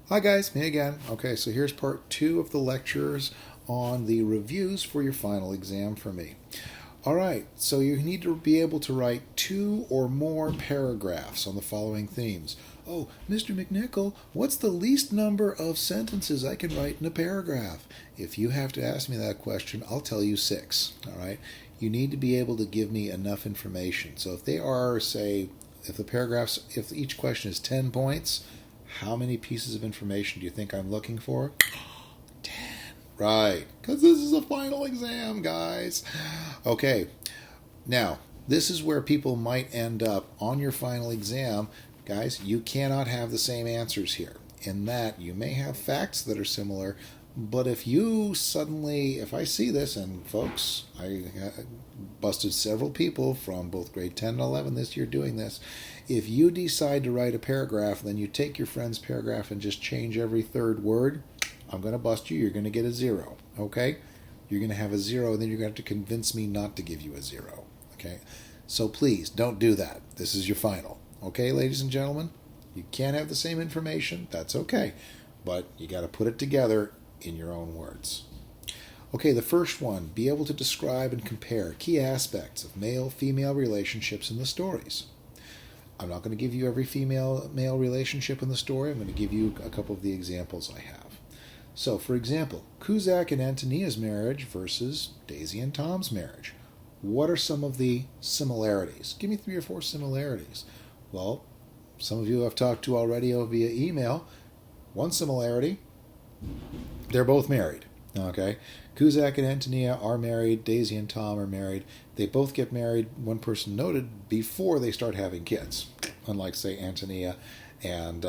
Hi guys, me again. Okay, so here's part two of the lectures on the reviews for your final exam for me. Alright, so you need to be able to write two or more paragraphs on the following themes. Oh, Mr. McNichol, what's the least number of sentences I can write in a paragraph? If you have to ask me that question, I'll tell you six. Alright, you need to be able to give me enough information. So if they are, say, if each question is 10 points, how many pieces of information do you think I'm looking for? 10. Right, because this is a final exam, guys. Okay, now, this is where people might end up on your final exam. Guys, you cannot have the same answers here. In that, you may have facts that are similar, but if I see this, and folks, I busted several people from both grade 10 and 11 this year doing this, if you decide to write a paragraph, then you take your friend's paragraph and just change every third word, I'm going to bust you. You're going to get a 0, okay? You're going to have a 0, and then you're going to have to convince me not to give you a 0, okay? So please, don't do that. This is your final, okay, ladies and gentlemen? You can't have the same information. That's okay. But you got to put it together in your own words. Okay, the first one, be able to describe and compare key aspects of male-female relationships in the stories. I'm not going to give you every female-male relationship in the story. I'm going to give you a couple of the examples I have. So, for example, Cusack and Antonia's marriage versus Daisy and Tom's marriage. What are some of the similarities? Give me 3 or 4 similarities. Well, some of you I've talked to already via email. One similarity, they're both married. Okay, Cusack and Antonia are married. Daisy and Tom are married. They both get married, one person noted, before they start having kids, unlike, say, Antonia and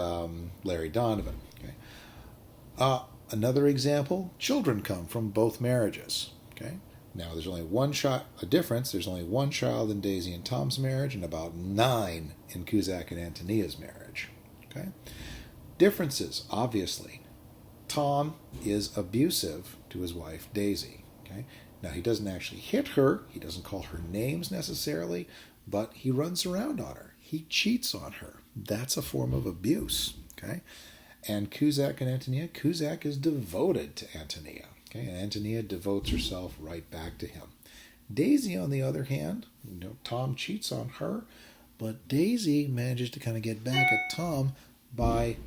Larry Donovan. Okay. Another example, children come from both marriages. Okay. Now, there's only one difference. There's only one child in Daisy and Tom's marriage and about 9 in Cusack and Antonia's marriage. Okay. Differences, obviously. Tom is abusive to his wife, Daisy. Okay? Now, he doesn't actually hit her. He doesn't call her names necessarily, but he runs around on her. He cheats on her. That's a form of abuse. Okay? And Cusack and Antonia, Cusack is devoted to Antonia. Okay? And Antonia devotes herself right back to him. Daisy, on the other hand, Tom cheats on her, but Daisy manages to kind of get back at Tom by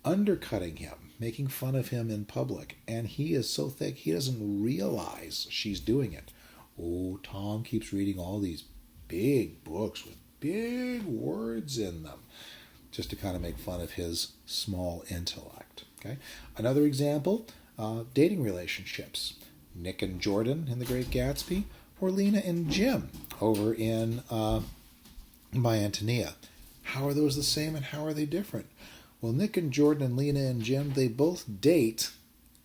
undercutting him, making fun of him in public, and he is so thick he doesn't realize she's doing it. Oh, Tom keeps reading all these big books with big words in them just to kind of make fun of his small intellect. Okay, another example, dating relationships. Nick and Jordan in The Great Gatsby, or Lena and Jim over in My Antonia. How are those the same and how are they different? Well, Nick and Jordan and Lena and Jim, they both date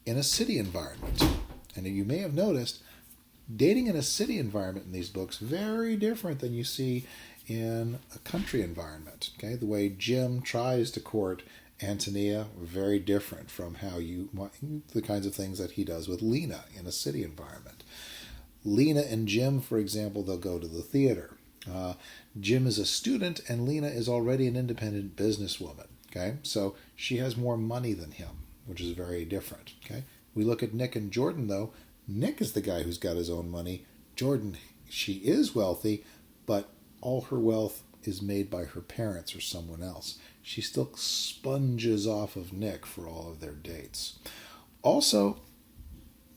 in a city environment. And you may have noticed, dating in a city environment in these books, very different than you see in a country environment. Okay, the way Jim tries to court Antonia, very different from the kinds of things that he does with Lena in a city environment. Lena and Jim, for example, they'll go to the theater. Jim is a student and Lena is already an independent businesswoman. Okay, so she has more money than him, which is very different. Okay, we look at Nick and Jordan, though. Nick is the guy who's got his own money. Jordan, she is wealthy, but all her wealth is made by her parents or someone else. She still sponges off of Nick for all of their dates. Also,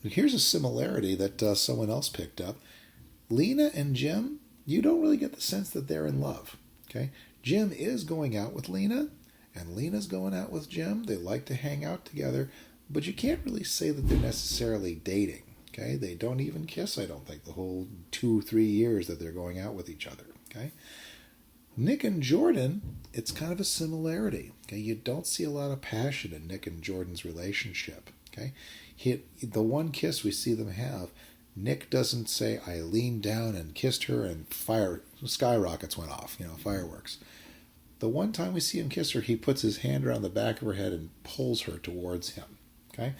here's a similarity that someone else picked up. Lena and Jim, you don't really get the sense that they're in love. Okay, Jim is going out with Lena, and Lena's going out with Jim. They like to hang out together, but you can't really say that they're necessarily dating. Okay, they don't even kiss, I don't think, the whole 2-3 years that they're going out with each other. Okay, Nick and Jordan, it's kind of a similarity. Okay, you don't see a lot of passion in Nick and Jordan's relationship. Okay, the one kiss we see them have, Nick doesn't say, I leaned down and kissed her and skyrockets went off, fireworks. The one time we see him kiss her, he puts his hand around the back of her head and pulls her towards him. Okay?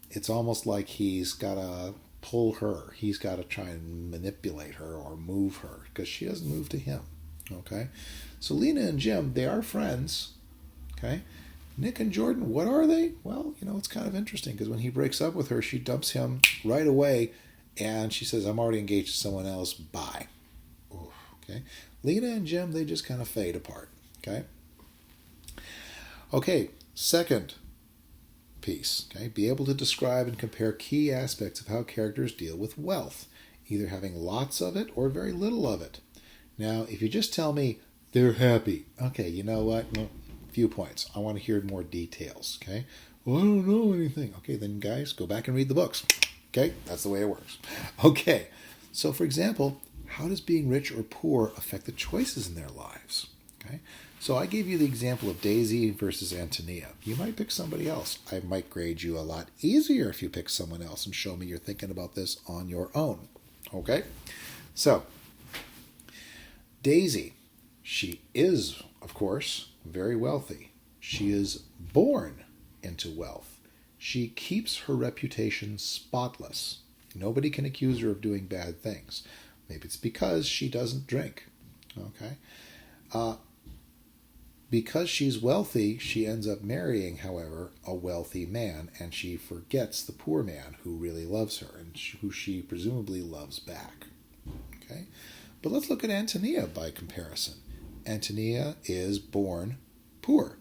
It's almost like he's got to pull her. He's got to try and manipulate her or move her because she doesn't move to him. Okay? So Lena and Jim, they are friends. Okay? Nick and Jordan, what are they? Well, it's kind of interesting because when he breaks up with her, she dumps him right away and she says, I'm already engaged to someone else. Bye. Oof, okay. Lena and Jim, they just kind of fade apart. Okay. Okay. Second piece. Okay. Be able to describe and compare key aspects of how characters deal with wealth, either having lots of it or very little of it. Now, if you just tell me they're happy, okay, you know what? Well, few points. I want to hear more details. Okay. Well, I don't know anything. Okay, then guys, go back and read the books. Okay, that's the way it works. Okay. So, for example, how does being rich or poor affect the choices in their lives? Okay. So I gave you the example of Daisy versus Antonia. You might pick somebody else. I might grade you a lot easier if you pick someone else and show me you're thinking about this on your own. Okay. So, Daisy, she is, of course, very wealthy. She is born into wealth. She keeps her reputation spotless. Nobody can accuse her of doing bad things. Maybe it's because she doesn't drink. Okay. Because she's wealthy, she ends up marrying, however, a wealthy man, and she forgets the poor man who really loves her and who she presumably loves back. Okay. But let's look at Antonia by comparison. Antonia is born poor.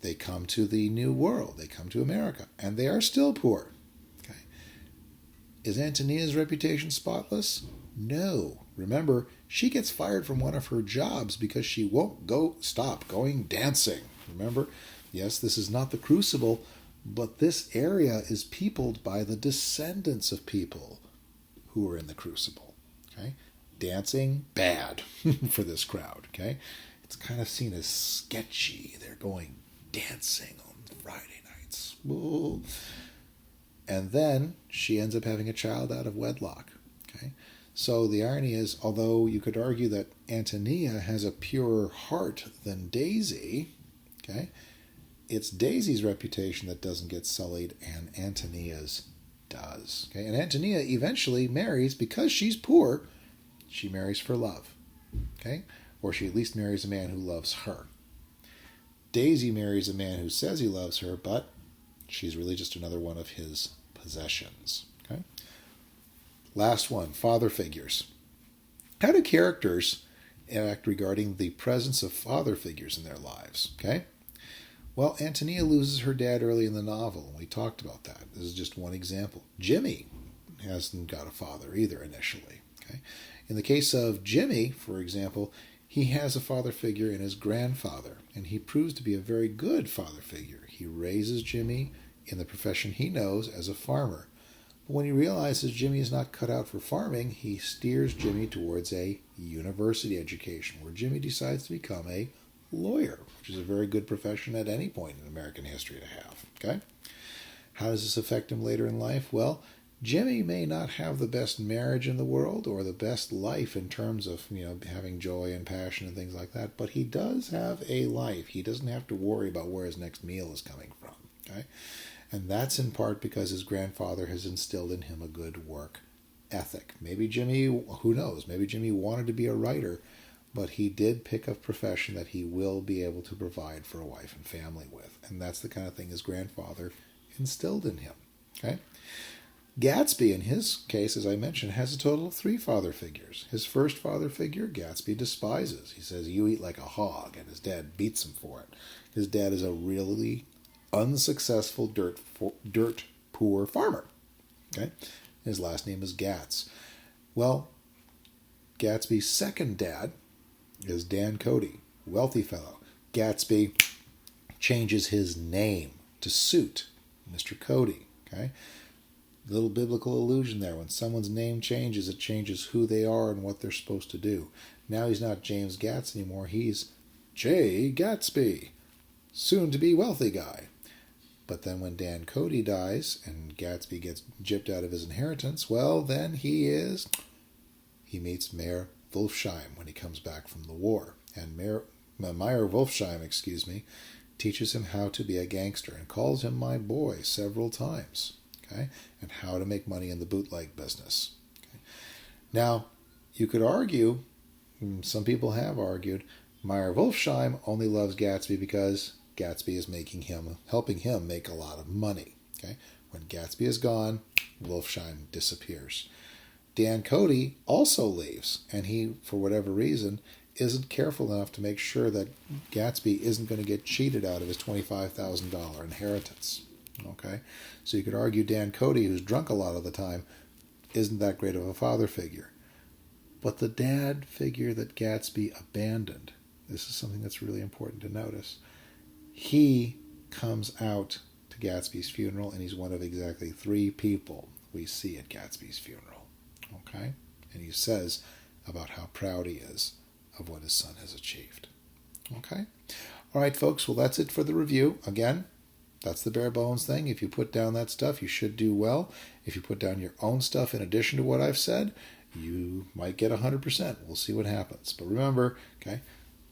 They come to the New World. They come to America, and they are still poor. Okay. Is Antonia's reputation spotless? No. Remember, she gets fired from one of her jobs because she won't stop going dancing. Remember? Yes, this is not the Crucible, but this area is peopled by the descendants of people who were in the Crucible. Okay. Dancing, bad for this crowd, okay? It's kind of seen as sketchy. They're going dancing on Friday nights. Whoa. And then she ends up having a child out of wedlock, okay? So the irony is, although you could argue that Antonia has a purer heart than Daisy, okay, it's Daisy's reputation that doesn't get sullied and Antonia's does. Okay? And Antonia eventually marries because she's poor. She marries for love, okay? Or she at least marries a man who loves her. Daisy marries a man who says he loves her, but she's really just another one of his possessions, okay? Last one, father figures. How do characters act regarding the presence of father figures in their lives, okay? Well, Antonia loses her dad early in the novel, and we talked about that. This is just one example. Jimmy hasn't got a father either initially, okay? In the case of Jimmy, for example, he has a father figure in his grandfather, and he proves to be a very good father figure. He raises Jimmy in the profession he knows as a farmer. But when he realizes Jimmy is not cut out for farming, he steers Jimmy towards a university education, where Jimmy decides to become a lawyer, which is a very good profession at any point in American history to have. Okay? How does this affect him later in life? Well, Jimmy may not have the best marriage in the world or the best life in terms of, having joy and passion and things like that, but he does have a life. He doesn't have to worry about where his next meal is coming from. Okay? And that's in part because his grandfather has instilled in him a good work ethic. Maybe Jimmy, who knows, maybe Jimmy wanted to be a writer, but he did pick a profession that he will be able to provide for a wife and family with. And that's the kind of thing his grandfather instilled in him. Okay? Gatsby, in his case, as I mentioned, has a total of 3 father figures. His first father figure, Gatsby despises. He says, you eat like a hog, and his dad beats him for it. His dad is a really unsuccessful dirt poor farmer. Okay? His last name is Gatz. Well, Gatsby's second dad is Dan Cody, wealthy fellow. Gatsby changes his name to suit Mr. Cody. Okay? Little biblical allusion there. When someone's name changes, it changes who they are and what they're supposed to do. Now he's not James Gatz anymore. He's J. Gatsby, soon to be wealthy guy. But then when Dan Cody dies and Gatsby gets gypped out of his inheritance, well, then he meets Mayor Wolfsheim when he comes back from the war. And Mayor Wolfsheim, teaches him how to be a gangster and calls him my boy several times. Okay? And how to make money in the bootleg business. Okay? Now, you could argue, some people have argued, Meyer Wolfsheim only loves Gatsby because Gatsby is helping him make a lot of money. Okay? When Gatsby is gone, Wolfsheim disappears. Dan Cody also leaves, and he, for whatever reason, isn't careful enough to make sure that Gatsby isn't going to get cheated out of his $25,000 inheritance. Okay? So you could argue Dan Cody, who's drunk a lot of the time, isn't that great of a father figure. But the dad figure that Gatsby abandoned, this is something that's really important to notice, he comes out to Gatsby's funeral, and he's one of exactly 3 people we see at Gatsby's funeral. Okay? And he says about how proud he is of what his son has achieved. Okay? All right, folks, well, that's it for the review. Again, that's the bare bones thing. If you put down that stuff, you should do well. If you put down your own stuff in addition to what I've said, you might get 100%. We'll see what happens. But remember, okay,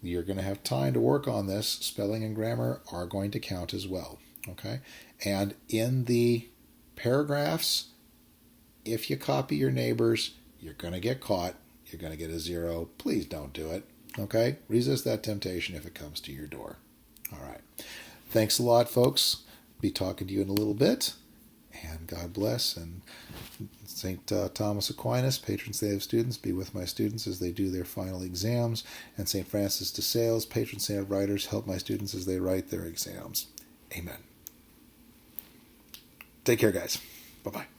you're going to have time to work on this. Spelling and grammar are going to count as well. Okay? And in the paragraphs, if you copy your neighbors, you're going to get caught. You're going to get a 0. Please don't do it. Okay? Resist that temptation if it comes to your door. All right. Thanks a lot, folks. Be talking to you in a little bit. And God bless. And St. Thomas Aquinas, patron saint of students, be with my students as they do their final exams. And St. Francis de Sales, patron saint of writers, help my students as they write their exams. Amen. Take care, guys. Bye-bye.